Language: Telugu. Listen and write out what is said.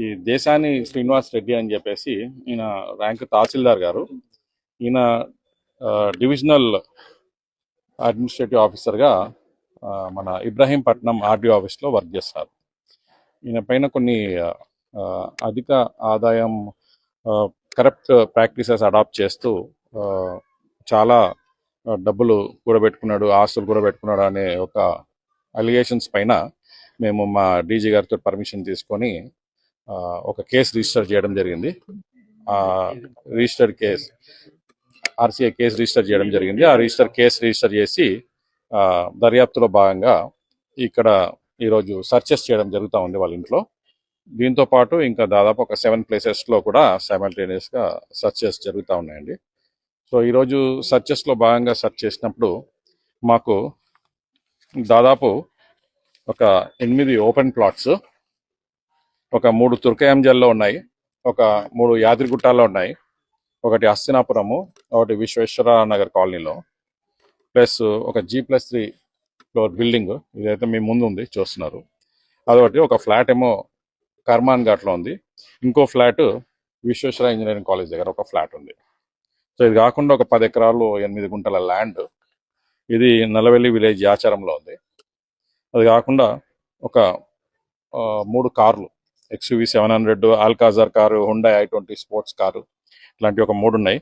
ఈ దేశాని శ్రీనివాస్ రెడ్డి అని చెప్పేసి ఈయన ర్యాంక్ తహసీల్దార్ గారు. ఈయన డివిజనల్ అడ్మినిస్ట్రేటివ్ ఆఫీసర్గా మన ఇబ్రహీంపట్నం ఆర్డీఓ ఆఫీస్లో వర్క్ చేస్తారు. ఈయన పైన కొన్ని అధిక ఆదాయం, కరప్ట్ ప్రాక్టీసెస్ అడాప్ట్ చేస్తూ చాలా డబ్బులు కూడబెట్టుకున్నాడు, ఆస్తులు కూడబెట్టుకున్నాడు అనే ఒక అలిగేషన్స్ పైన మేము మా డీజీ గారితో పర్మిషన్ తీసుకొని ఒక కేసు రిజిస్టర్ చేయడం జరిగింది. Register case RCI case register చేయడం జరిగింది. ఆ కేసు రిజిస్టర్ చేసి దర్యాప్తులో భాగంగా ఇక్కడ ఈరోజు సర్చెస్ చేయడం జరుగుతూ ఉంది వాళ్ళ ఇంట్లో. దీంతో పాటు ఇంకా దాదాపు ఒక 7 ప్లేసెస్లో కూడా సైమల్టేనియస్గా సర్చెస్ జరుగుతూ ఉన్నాయండి. సో ఈరోజు సర్చెస్లో భాగంగా సెర్చ్ చేసినప్పుడు మాకు దాదాపు ఒక 8 ఓపెన్ ప్లాట్స్, ఒక 3 తుర్కయాంజల్లో ఉన్నాయి, ఒక 3 యాదగిరిగుట్టాల్లో ఉన్నాయి, ఒకటి హస్తినాపురము, ఒకటి విశ్వేశ్వర నగర్ కాలనీలో, ప్లస్ ఒక G+3 ఫ్లోర్ బిల్డింగ్ ఇదైతే మీ ముందు ఉంది చూస్తున్నారు. అదొకటి, ఒక ఫ్లాట్ ఏమో కర్మాన్ ఘాట్లో ఉంది, ఇంకో ఫ్లాట్ విశ్వేశ్వర ఇంజనీరింగ్ కాలేజ్ దగ్గర ఒక ఫ్లాట్ ఉంది. సో ఇది కాకుండా ఒక 10 ఎకరాలు 8 గుంటల ల్యాండ్, ఇది నల్లవెల్లి విలేజ్ ఆచారంలో ఉంది. అది కాకుండా ఒక 3 కార్లు, XUV 700, Alcazar car, Hyundai i20 sports car, ఇట్లాంటి ఒక 3 ఉన్నాయి.